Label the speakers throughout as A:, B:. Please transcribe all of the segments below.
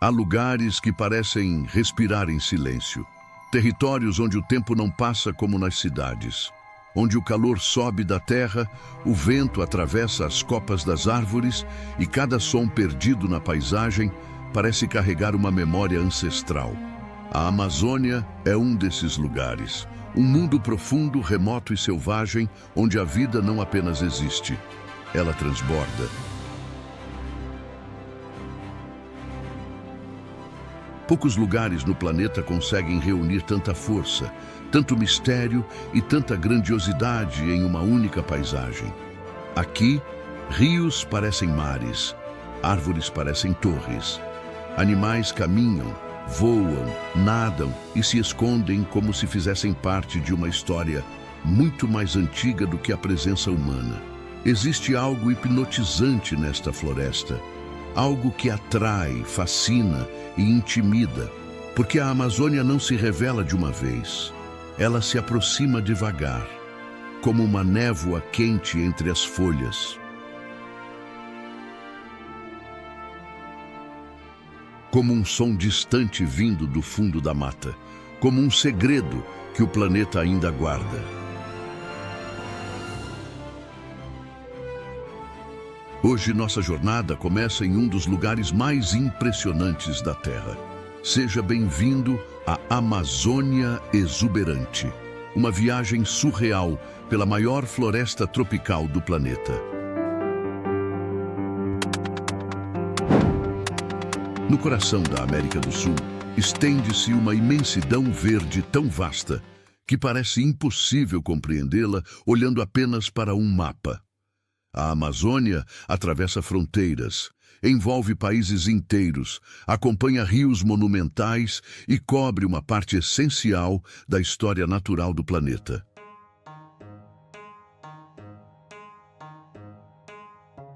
A: Há lugares que parecem respirar em silêncio. Territórios onde o tempo não passa como nas cidades. Onde o calor sobe da terra, o vento atravessa as copas das árvores e cada som perdido na paisagem parece carregar uma memória ancestral. A Amazônia é um desses lugares. Um mundo profundo, remoto e selvagem, onde a vida não apenas existe, ela transborda. Poucos lugares no planeta conseguem reunir tanta força, tanto mistério e tanta grandiosidade em uma única paisagem. Aqui, rios parecem mares, árvores parecem torres, animais caminham, voam, nadam e se escondem como se fizessem parte de uma história muito mais antiga do que a presença humana. Existe algo hipnotizante nesta floresta, algo que atrai, fascina e intimida, porque a Amazônia não se revela de uma vez. Ela se aproxima devagar, como uma névoa quente entre as folhas. Como um som distante vindo do fundo da mata, como um segredo que o planeta ainda guarda. Hoje nossa jornada começa em um dos lugares mais impressionantes da Terra. Seja bem-vindo à Amazônia Exuberante, uma viagem surreal pela maior floresta tropical do planeta. No coração da América do Sul, estende-se uma imensidão verde tão vasta que parece impossível compreendê-la olhando apenas para um mapa. A Amazônia atravessa fronteiras, envolve países inteiros, acompanha rios monumentais e cobre uma parte essencial da história natural do planeta.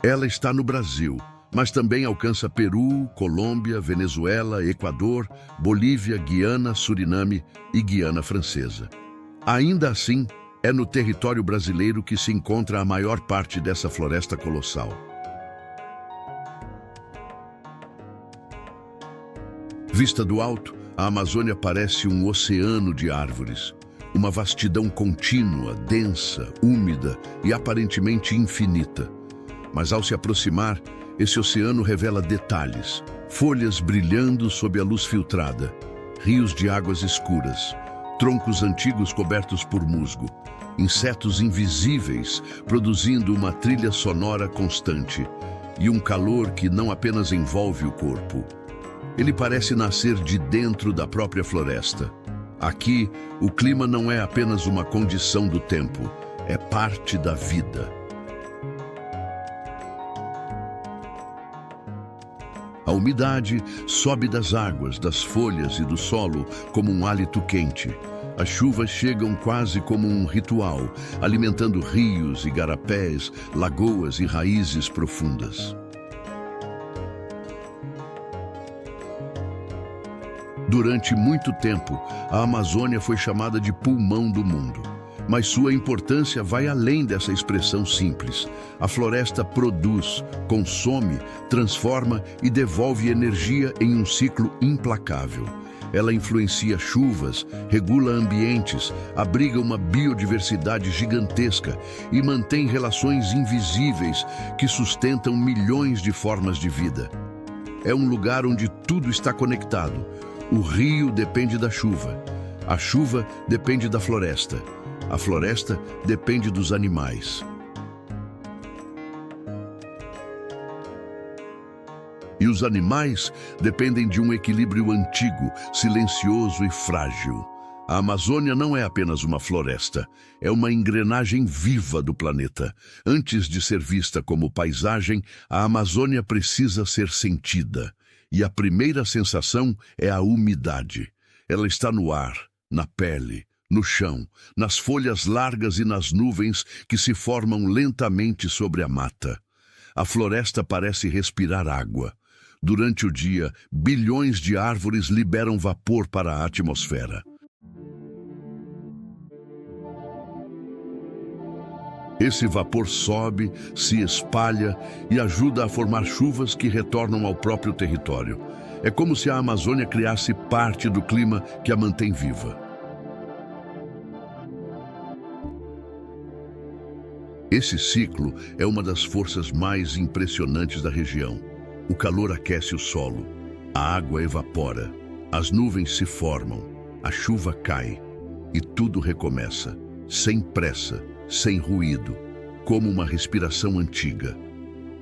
A: Ela está no Brasil, mas também alcança Peru, Colômbia, Venezuela, Equador, Bolívia, Guiana, Suriname e Guiana Francesa. Ainda assim, é no território brasileiro que se encontra a maior parte dessa floresta colossal. Vista do alto, a Amazônia parece um oceano de árvores, uma vastidão contínua, densa, úmida e aparentemente infinita. Mas ao se aproximar, esse oceano revela detalhes, folhas brilhando sob a luz filtrada, rios de águas escuras, troncos antigos cobertos por musgo, insetos invisíveis produzindo uma trilha sonora constante e um calor que não apenas envolve o corpo. Ele parece nascer de dentro da própria floresta. Aqui, o clima não é apenas uma condição do tempo, é parte da vida. A umidade sobe das águas, das folhas e do solo como um hálito quente. As chuvas chegam quase como um ritual, alimentando rios, igarapés, lagoas e raízes profundas. Durante muito tempo, a Amazônia foi chamada de pulmão do mundo. Mas sua importância vai além dessa expressão simples. A floresta produz, consome, transforma e devolve energia em um ciclo implacável. Ela influencia chuvas, regula ambientes, abriga uma biodiversidade gigantesca e mantém relações invisíveis que sustentam milhões de formas de vida. É um lugar onde tudo está conectado. O rio depende da chuva, a chuva depende da floresta, a floresta depende dos animais. E os animais dependem de um equilíbrio antigo, silencioso e frágil. A Amazônia não é apenas uma floresta, é uma engrenagem viva do planeta. Antes de ser vista como paisagem, a Amazônia precisa ser sentida. E a primeira sensação é a umidade. Ela está no ar, na pele, no chão, nas folhas largas e nas nuvens que se formam lentamente sobre a mata. A floresta parece respirar água. Durante o dia, bilhões de árvores liberam vapor para a atmosfera. Esse vapor sobe, se espalha e ajuda a formar chuvas que retornam ao próprio território. É como se a Amazônia criasse parte do clima que a mantém viva. Esse ciclo é uma das forças mais impressionantes da região. O calor aquece o solo, a água evapora, as nuvens se formam, a chuva cai e tudo recomeça, sem pressa, sem ruído, como uma respiração antiga.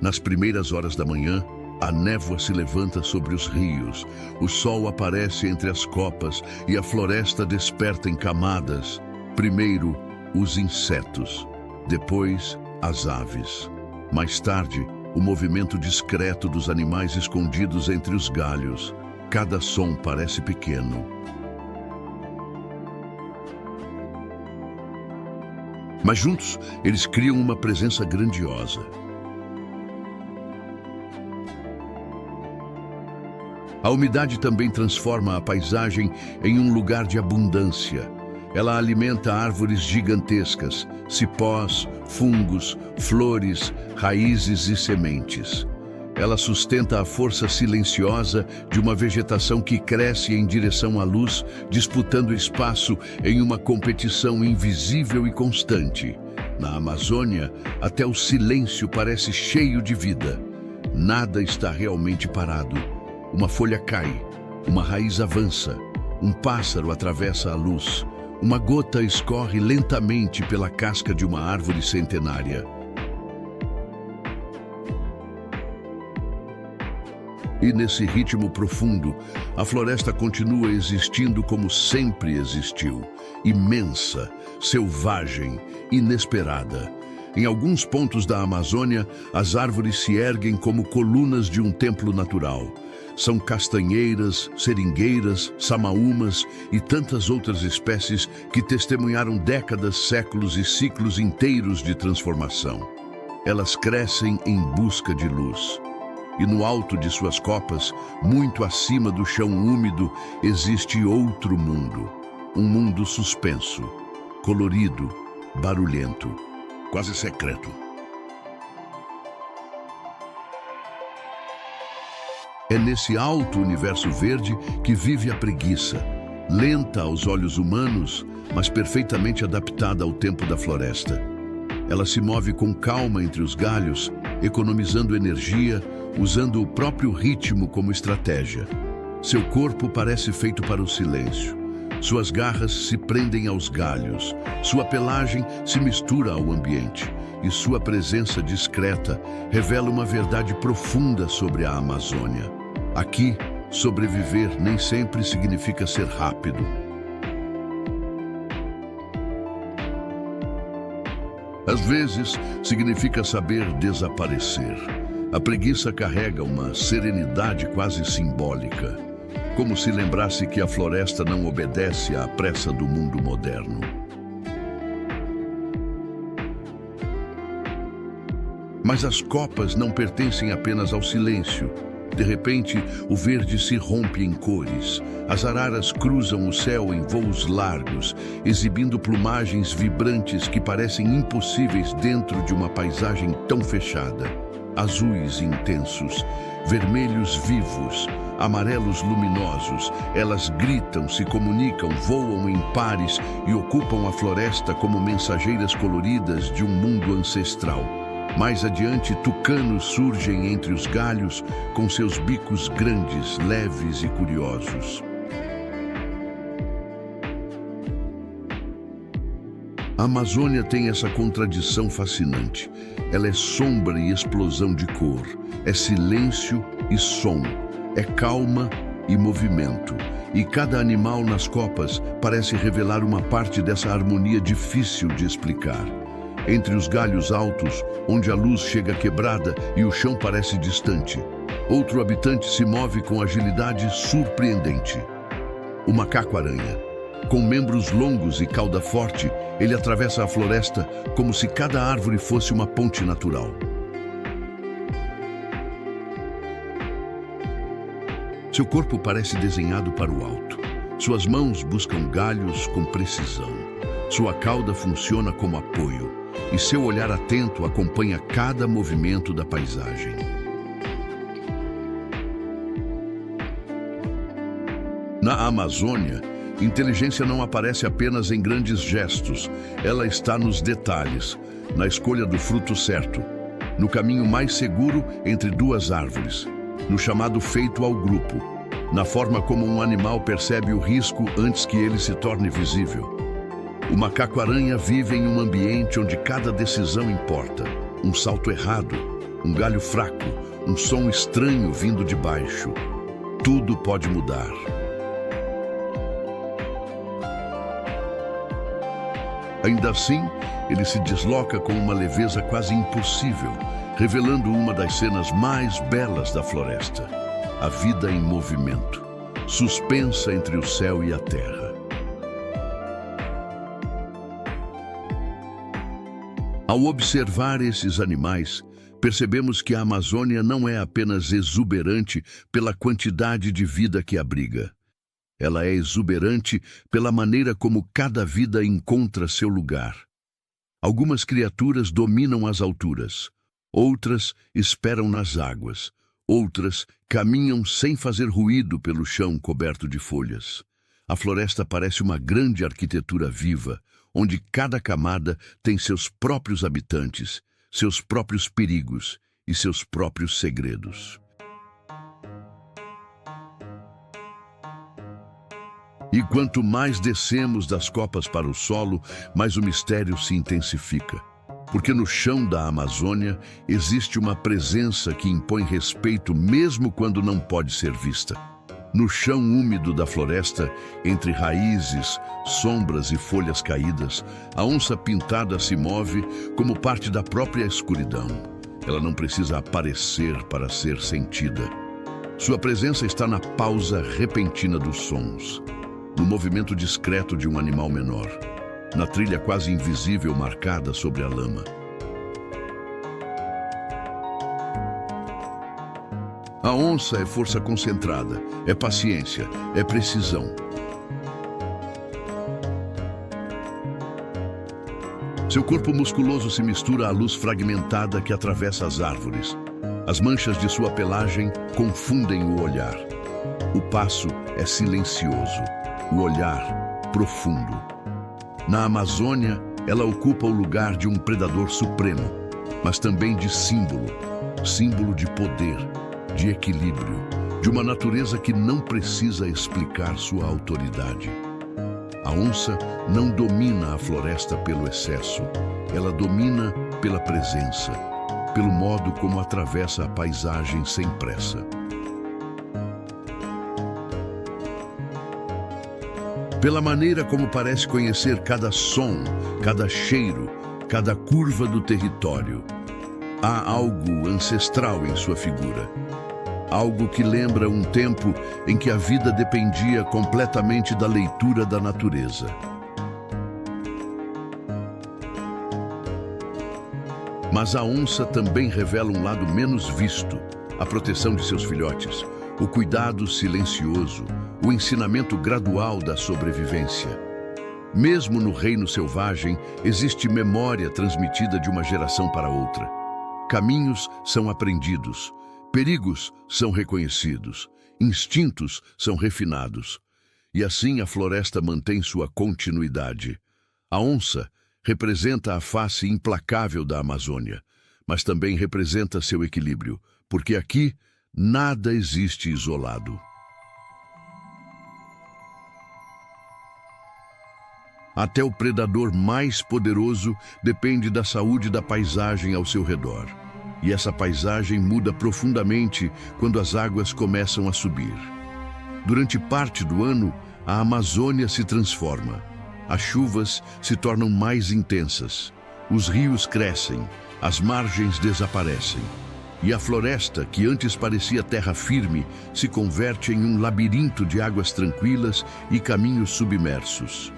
A: Nas primeiras horas da manhã, a névoa se levanta sobre os rios, o sol aparece entre as copas e a floresta desperta em camadas. Primeiro, os insetos, depois, as aves. Mais tarde, o movimento discreto dos animais escondidos entre os galhos. Cada som parece pequeno. Mas juntos, eles criam uma presença grandiosa. A umidade também transforma a paisagem em um lugar de abundância. Ela alimenta árvores gigantescas, cipós, fungos, flores, raízes e sementes. Ela sustenta a força silenciosa de uma vegetação que cresce em direção à luz, disputando espaço em uma competição invisível e constante. Na Amazônia, até o silêncio parece cheio de vida. Nada está realmente parado. Uma folha cai, uma raiz avança, um pássaro atravessa a luz, uma gota escorre lentamente pela casca de uma árvore centenária. E nesse ritmo profundo, a floresta continua existindo como sempre existiu, imensa, selvagem, inesperada. Em alguns pontos da Amazônia, as árvores se erguem como colunas de um templo natural. São castanheiras, seringueiras, samaúmas e tantas outras espécies que testemunharam décadas, séculos e ciclos inteiros de transformação. Elas crescem em busca de luz. E no alto de suas copas, muito acima do chão úmido, existe outro mundo. Um mundo suspenso, colorido, barulhento, quase secreto. É nesse alto universo verde que vive a preguiça, lenta aos olhos humanos, mas perfeitamente adaptada ao tempo da floresta. Ela se move com calma entre os galhos, economizando energia, usando o próprio ritmo como estratégia. Seu corpo parece feito para o silêncio. Suas garras se prendem aos galhos, sua pelagem se mistura ao ambiente e sua presença discreta revela uma verdade profunda sobre a Amazônia. Aqui, sobreviver nem sempre significa ser rápido. Às vezes, significa saber desaparecer. A preguiça carrega uma serenidade quase simbólica, como se lembrasse que a floresta não obedece à pressa do mundo moderno. Mas as copas não pertencem apenas ao silêncio. De repente, o verde se rompe em cores. As araras cruzam o céu em voos largos, exibindo plumagens vibrantes que parecem impossíveis dentro de uma paisagem tão fechada. Azuis intensos, vermelhos vivos, amarelos luminosos, elas gritam, se comunicam, voam em pares e ocupam a floresta como mensageiras coloridas de um mundo ancestral. Mais adiante, tucanos surgem entre os galhos com seus bicos grandes, leves e curiosos. A Amazônia tem essa contradição fascinante. Ela é sombra e explosão de cor, é silêncio e som, é calma e movimento. E cada animal nas copas parece revelar uma parte dessa harmonia difícil de explicar. Entre os galhos altos, onde a luz chega quebrada e o chão parece distante, outro habitante se move com agilidade surpreendente. O macaco-aranha. Com membros longos e cauda forte, ele atravessa a floresta como se cada árvore fosse uma ponte natural. Seu corpo parece desenhado para o alto. Suas mãos buscam galhos com precisão. Sua cauda funciona como apoio, e seu olhar atento acompanha cada movimento da paisagem. Na Amazônia, inteligência não aparece apenas em grandes gestos, ela está nos detalhes, na escolha do fruto certo, no caminho mais seguro entre duas árvores, no chamado feito ao grupo, na forma como um animal percebe o risco antes que ele se torne visível. O macaco-aranha vive em um ambiente onde cada decisão importa. Um salto errado, um galho fraco, um som estranho vindo de baixo. Tudo pode mudar. Ainda assim, ele se desloca com uma leveza quase impossível, revelando uma das cenas mais belas da floresta. A vida em movimento, suspensa entre o céu e a terra. Ao observar esses animais, percebemos que a Amazônia não é apenas exuberante pela quantidade de vida que abriga. Ela é exuberante pela maneira como cada vida encontra seu lugar. Algumas criaturas dominam as alturas, outras esperam nas águas, outras caminham sem fazer ruído pelo chão coberto de folhas. A floresta parece uma grande arquitetura viva, onde cada camada tem seus próprios habitantes, seus próprios perigos e seus próprios segredos. E quanto mais descemos das copas para o solo, mais o mistério se intensifica. Porque no chão da Amazônia existe uma presença que impõe respeito mesmo quando não pode ser vista. No chão úmido da floresta, entre raízes, sombras e folhas caídas, a onça pintada se move como parte da própria escuridão. Ela não precisa aparecer para ser sentida. Sua presença está na pausa repentina dos sons, no movimento discreto de um animal menor, na trilha quase invisível marcada sobre a lama. A onça é força concentrada, é paciência, é precisão. Seu corpo musculoso se mistura à luz fragmentada que atravessa as árvores. As manchas de sua pelagem confundem o olhar. O passo é silencioso, o olhar profundo. Na Amazônia, ela ocupa o lugar de um predador supremo, mas também de símbolo, símbolo de poder, de equilíbrio, de uma natureza que não precisa explicar sua autoridade. A onça não domina a floresta pelo excesso, ela domina pela presença, pelo modo como atravessa a paisagem sem pressa. Pela maneira como parece conhecer cada som, cada cheiro, cada curva do território. Há algo ancestral em sua figura. Algo que lembra um tempo em que a vida dependia completamente da leitura da natureza. Mas a onça também revela um lado menos visto, a proteção de seus filhotes, o cuidado silencioso, o ensinamento gradual da sobrevivência. Mesmo no reino selvagem, existe memória transmitida de uma geração para outra. Caminhos são aprendidos, perigos são reconhecidos, instintos são refinados. E assim a floresta mantém sua continuidade. A onça representa a face implacável da Amazônia, mas também representa seu equilíbrio, porque aqui nada existe isolado. Até o predador mais poderoso depende da saúde da paisagem ao seu redor. E essa paisagem muda profundamente quando as águas começam a subir. Durante parte do ano, a Amazônia se transforma. As chuvas se tornam mais intensas. Os rios crescem, as margens desaparecem. E a floresta, que antes parecia terra firme, se converte em um labirinto de águas tranquilas e caminhos submersos.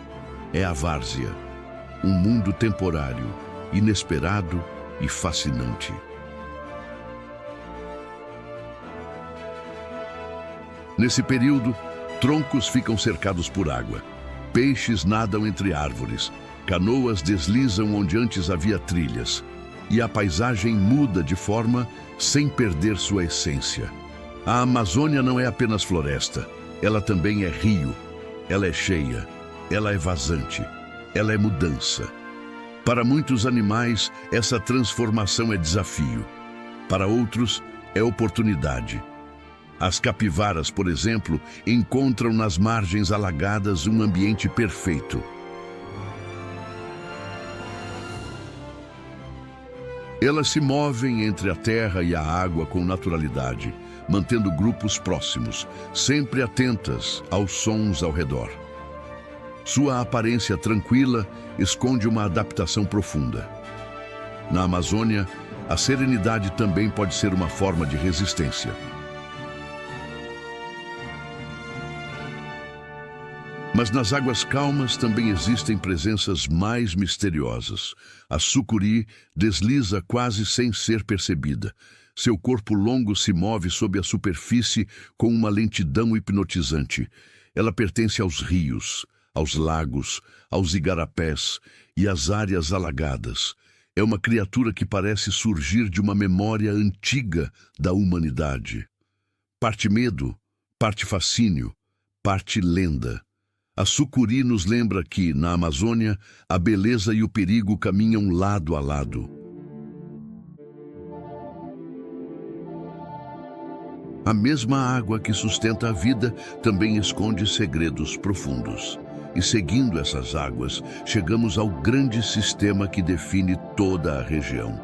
A: É a várzea, um mundo temporário, inesperado e fascinante. Nesse período, troncos ficam cercados por água, peixes nadam entre árvores, canoas deslizam onde antes havia trilhas, e a paisagem muda de forma sem perder sua essência. A Amazônia não é apenas floresta, ela também é rio, ela é cheia, ela é vazante, ela é mudança. Para muitos animais, essa transformação é desafio. Para outros, é oportunidade. As capivaras, por exemplo, encontram nas margens alagadas um ambiente perfeito. Elas se movem entre a terra e a água com naturalidade, mantendo grupos próximos, sempre atentas aos sons ao redor. Sua aparência tranquila esconde uma adaptação profunda. Na Amazônia, a serenidade também pode ser uma forma de resistência. Mas nas águas calmas também existem presenças mais misteriosas. A sucuri desliza quase sem ser percebida. Seu corpo longo se move sob a superfície com uma lentidão hipnotizante. Ela pertence aos rios, aos lagos, aos igarapés e às áreas alagadas. É uma criatura que parece surgir de uma memória antiga da humanidade. Parte medo, parte fascínio, parte lenda. A sucuri nos lembra que, na Amazônia, a beleza e o perigo caminham lado a lado. A mesma água que sustenta a vida também esconde segredos profundos. E seguindo essas águas, chegamos ao grande sistema que define toda a região.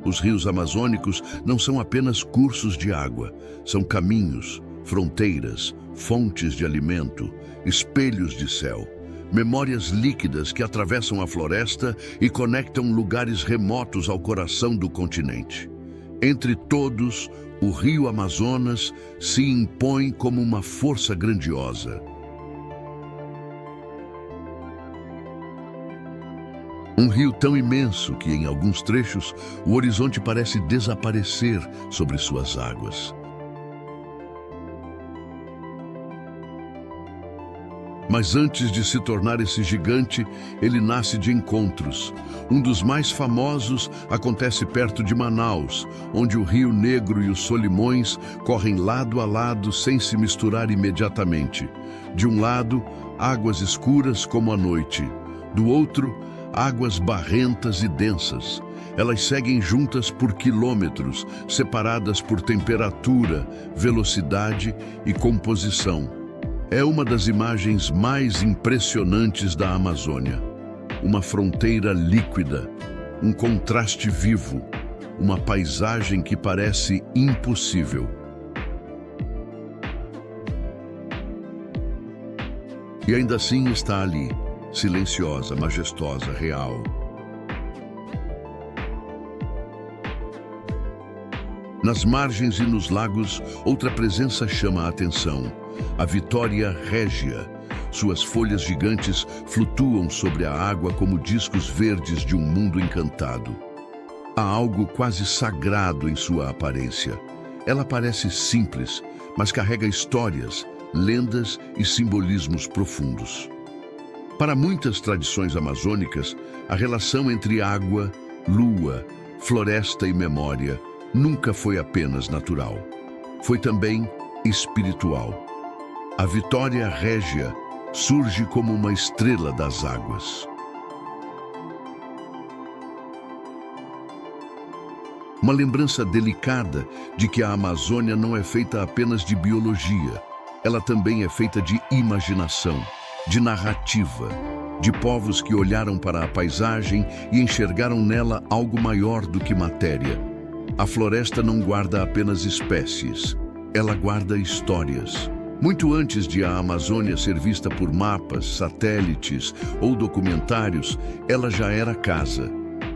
A: Os rios amazônicos não são apenas cursos de água, são caminhos, fronteiras, fontes de alimento, espelhos de céu, memórias líquidas que atravessam a floresta e conectam lugares remotos ao coração do continente. Entre todos, o rio Amazonas se impõe como uma força grandiosa. Um rio tão imenso que, em alguns trechos, o horizonte parece desaparecer sobre suas águas. Mas antes de se tornar esse gigante, ele nasce de encontros. Um dos mais famosos acontece perto de Manaus, onde o Rio Negro e os Solimões correm lado a lado sem se misturar imediatamente. De um lado, águas escuras como a noite. Do outro, águas barrentas e densas. Elas seguem juntas por quilômetros, separadas por temperatura, velocidade e composição. É uma das imagens mais impressionantes da Amazônia. Uma fronteira líquida, um contraste vivo, uma paisagem que parece impossível. E ainda assim está ali, silenciosa, majestosa, real. Nas margens e nos lagos, outra presença chama a atenção. A Vitória régia. Suas folhas gigantes flutuam sobre a água como discos verdes de um mundo encantado. Há algo quase sagrado em sua aparência. Ela parece simples, mas carrega histórias, lendas e simbolismos profundos. Para muitas tradições amazônicas, a relação entre água, lua, floresta e memória nunca foi apenas natural. Foi também espiritual. A Vitória régia surge como uma estrela das águas. Uma lembrança delicada de que a Amazônia não é feita apenas de biologia. Ela também é feita de imaginação, de narrativa, de povos que olharam para a paisagem e enxergaram nela algo maior do que matéria. A floresta não guarda apenas espécies, ela guarda histórias. Muito antes de a Amazônia ser vista por mapas, satélites ou documentários, ela já era casa.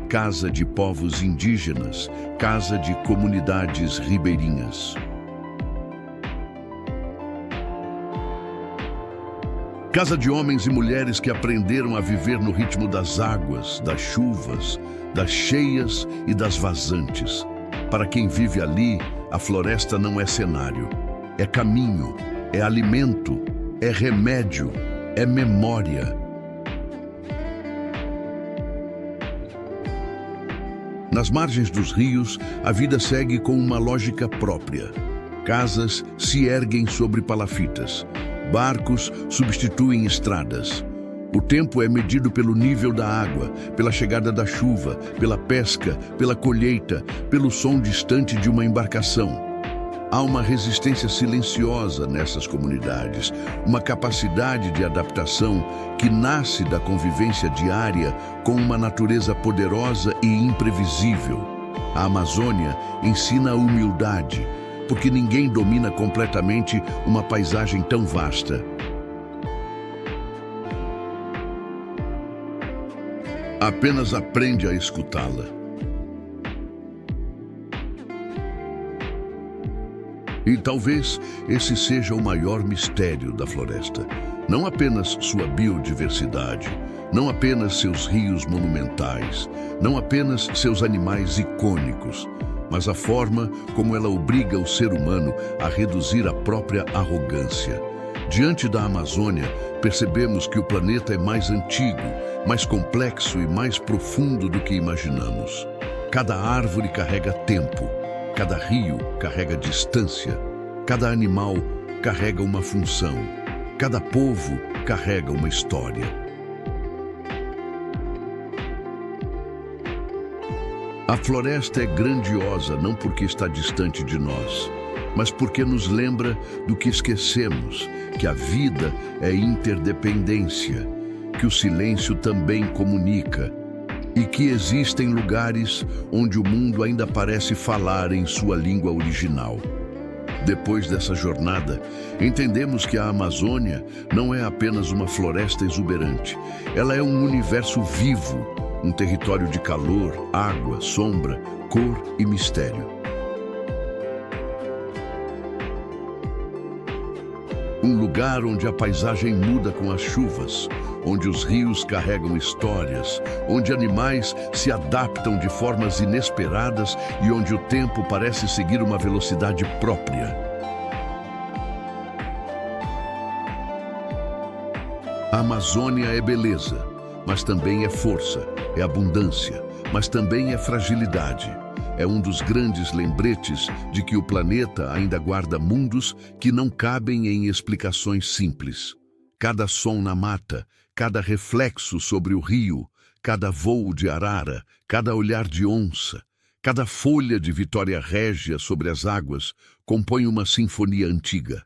A: Casa de povos indígenas, casa de comunidades ribeirinhas. Casa de homens e mulheres que aprenderam a viver no ritmo das águas, das chuvas, das cheias e das vazantes. Para quem vive ali, a floresta não é cenário, é caminho, é alimento, é remédio, é memória. Nas margens dos rios, a vida segue com uma lógica própria. Casas se erguem sobre palafitas. Barcos substituem estradas. O tempo é medido pelo nível da água, pela chegada da chuva, pela pesca, pela colheita, pelo som distante de uma embarcação. Há uma resistência silenciosa nessas comunidades, uma capacidade de adaptação que nasce da convivência diária com uma natureza poderosa e imprevisível. A Amazônia ensina a humildade, porque ninguém domina completamente uma paisagem tão vasta. Apenas aprende a escutá-la. E talvez esse seja o maior mistério da floresta. Não apenas sua biodiversidade, não apenas seus rios monumentais, não apenas seus animais icônicos, mas a forma como ela obriga o ser humano a reduzir a própria arrogância. Diante da Amazônia, percebemos que o planeta é mais antigo, mais complexo e mais profundo do que imaginamos. Cada árvore carrega tempo, cada rio carrega distância, cada animal carrega uma função, cada povo carrega uma história. A floresta é grandiosa não porque está distante de nós, mas porque nos lembra do que esquecemos, que a vida é interdependência, que o silêncio também comunica e que existem lugares onde o mundo ainda parece falar em sua língua original. Depois dessa jornada, entendemos que a Amazônia não é apenas uma floresta exuberante, ela é um universo vivo, um território de calor, água, sombra, cor e mistério. Um lugar onde a paisagem muda com as chuvas, onde os rios carregam histórias, onde animais se adaptam de formas inesperadas e onde o tempo parece seguir uma velocidade própria. A Amazônia é beleza, mas também é força, é abundância, mas também é fragilidade. É um dos grandes lembretes de que o planeta ainda guarda mundos que não cabem em explicações simples. Cada som na mata, cada reflexo sobre o rio, cada voo de arara, cada olhar de onça, cada folha de Vitória Régia sobre as águas compõe uma sinfonia antiga.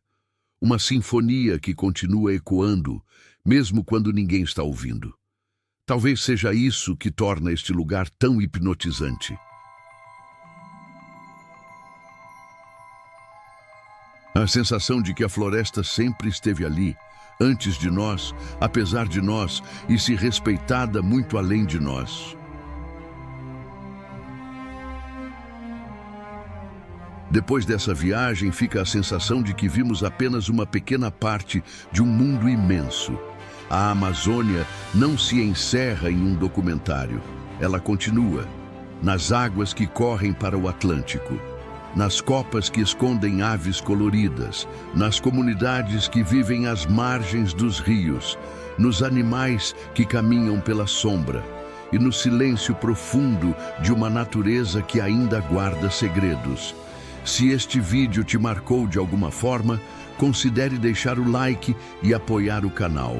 A: Uma sinfonia que continua ecoando, mesmo quando ninguém está ouvindo. Talvez seja isso que torna este lugar tão hipnotizante. A sensação de que a floresta sempre esteve ali, antes de nós, apesar de nós, e se respeitada muito além de nós. Depois dessa viagem, fica a sensação de que vimos apenas uma pequena parte de um mundo imenso. A Amazônia não se encerra em um documentário. Ela continua, nas águas que correm para o Atlântico, nas copas que escondem aves coloridas, nas comunidades que vivem às margens dos rios, nos animais que caminham pela sombra e no silêncio profundo de uma natureza que ainda guarda segredos. Se este vídeo te marcou de alguma forma, considere deixar o like e apoiar o canal.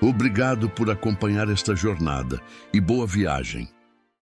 A: Obrigado por acompanhar esta jornada e boa viagem.